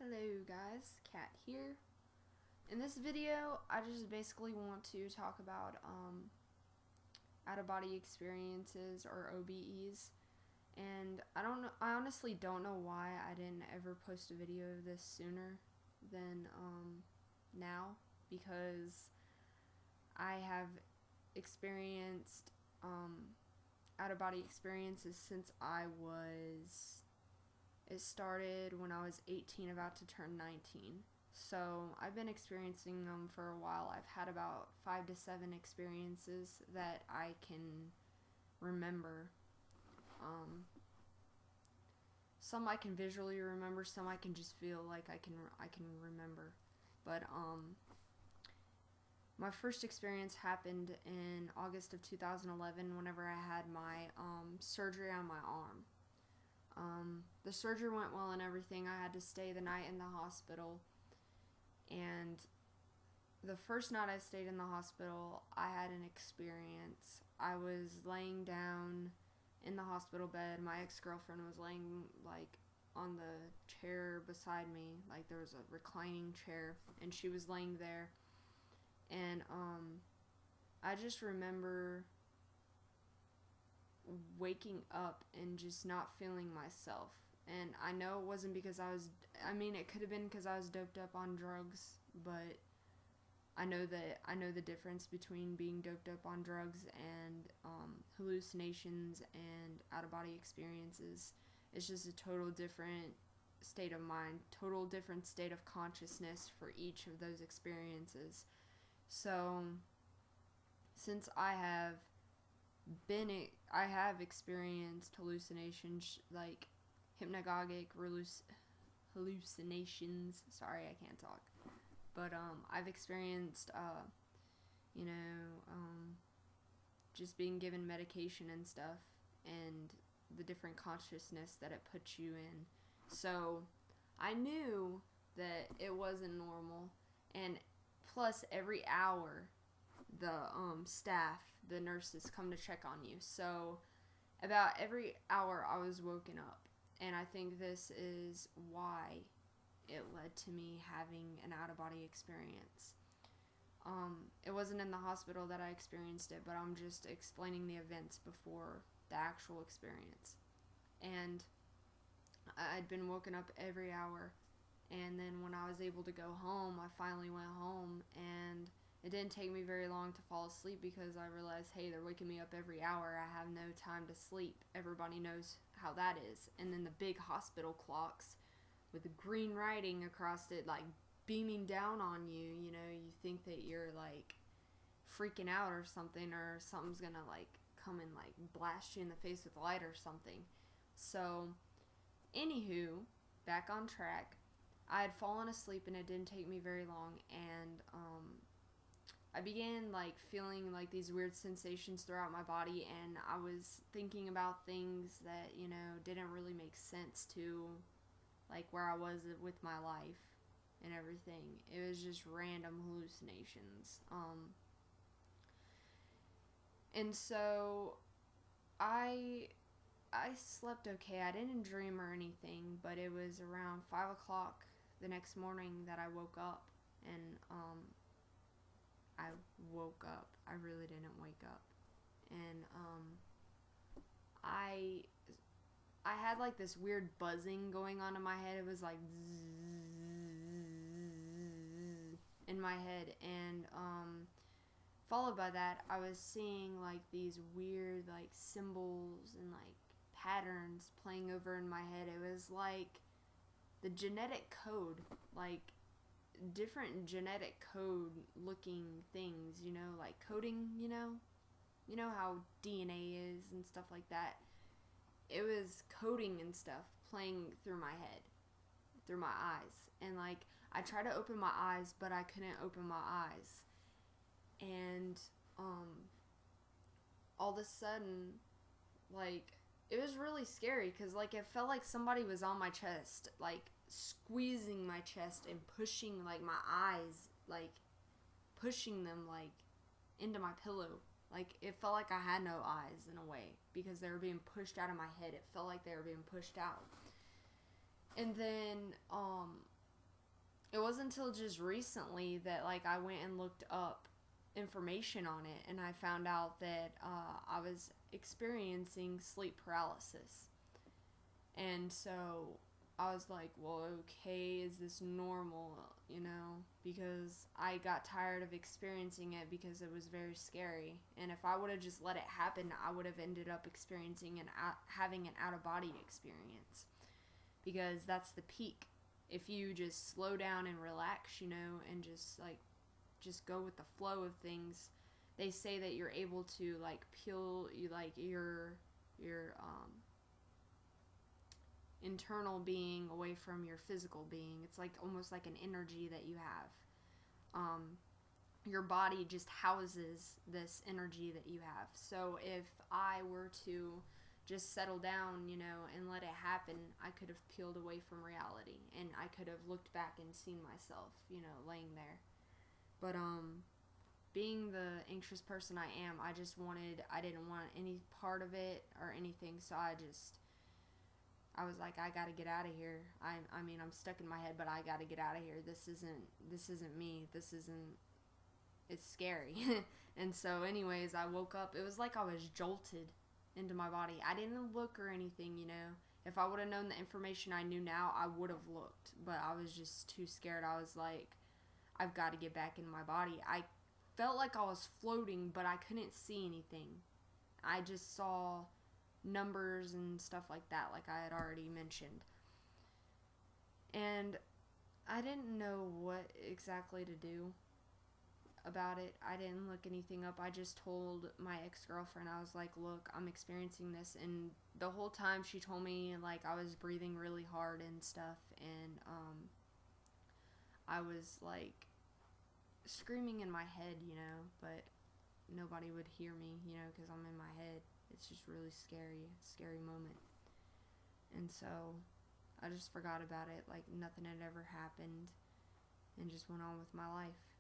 Hello guys, Kat here. In this video, I just basically want to talk about out-of-body experiences or OBEs. And I honestly don't know why I didn't ever post a video of this sooner than now, because I have experienced out-of-body experiences since it started when I was 18, about to turn 19. So I've been experiencing them for a while. I've had about 5 to 7 experiences that I can remember. Some I can visually remember, some I can just feel like I can remember. But my first experience happened in August of 2011 whenever I had my surgery on my arm. The surgery went well and everything. I had to stay the night in the hospital, and the first night I stayed in the hospital, I had an experience. I was laying down in the hospital bed. My ex-girlfriend was laying on the chair beside me, there was a reclining chair, and she was laying there, and I just remember waking up and just not feeling myself. And I know it wasn't because it could have been because I was doped up on drugs, but I know the difference between being doped up on drugs and hallucinations and out-of-body experiences. It's just a total different state of mind, total different state of consciousness for each of those experiences. So, since I have experienced hallucinations, like hypnagogic hallucinations. Sorry, I can't talk. But I've experienced, just being given medication and stuff, and the different consciousness that it puts you in. So I knew that it wasn't normal, and plus every hour the staff, the nurses, come to check on you. So about every hour I was woken up, and I think this is why it led to me having an out-of-body experience. It wasn't in the hospital that I experienced it, but I'm just explaining the events before the actual experience. And I'd been woken up every hour, and then when I was able to go home, I finally went home, and it didn't take me very long to fall asleep because I realized, hey, they're waking me up every hour. I have no time to sleep. Everybody knows how that is. And then the big hospital clocks with the green writing across it, beaming down on you, you think that you're freaking out or something something's gonna come and blast you in the face with light or something. So, anywho, back on track. I had fallen asleep and it didn't take me very long, and I began feeling these weird sensations throughout my body, and I was thinking about things that didn't really make sense to where I was with my life and everything. It was just random hallucinations. And so I slept okay. I didn't dream or anything, but it was around 5 o'clock the next morning that I woke up, and I woke up. I really didn't wake up. And I had this weird buzzing going on in my head. It was in my head, and followed by that, I was seeing these weird symbols and patterns playing over in my head. It was the genetic code, different genetic code looking things, coding, you know how DNA is and stuff like that. It was coding and stuff playing through my head, through my eyes, and I tried to open my eyes, but I couldn't open my eyes. And all of a sudden, it was really scary, because it felt like somebody was on my chest, squeezing my chest and pushing my eyes, pushing them into my pillow. It felt like I had no eyes in a way, because they were being pushed out of my head. It felt like they were being pushed out. And then it wasn't until just recently that like I went and looked up information on it, and I found out that I was experiencing sleep paralysis. And so I was like, well, okay, is this normal, you know? Because I got tired of experiencing it because it was very scary. And if I would have just let it happen, I would have ended up experiencing having an out of body experience. Because that's the peak. If you just slow down and relax, you know, and just go with the flow of things, they say that you're able to like peel you like your internal being away from your physical being. It's like almost like an energy that you have. Your body just houses this energy that you have. So if I were to just settle down, you know, and let it happen, I could have peeled away from reality, and I could have looked back and seen myself, you know, laying there. But being the anxious person I am, I didn't want any part of it or anything, so I was like, I gotta get out of here. I mean, I'm stuck in my head, but I gotta get out of here. This isn't me. It's scary. And so anyways, I woke up. It was like I was jolted into my body. I didn't look or anything, you know. If I would have known the information I knew now, I would have looked. But I was just too scared. I was like, I've got to get back in my body. I felt like I was floating, but I couldn't see anything. I just saw numbers and stuff like that, like I had already mentioned. And I didn't know what exactly to do about it. I didn't look anything up. I just told my ex-girlfriend, I was like, look, I'm experiencing this. And the whole time she told me, like, I was breathing really hard and stuff. And I was, like, screaming in my head, you know, but nobody would hear me, you know, because I'm in my head. It's just really scary moment. And so I just forgot about it like nothing had ever happened and just went on with my life.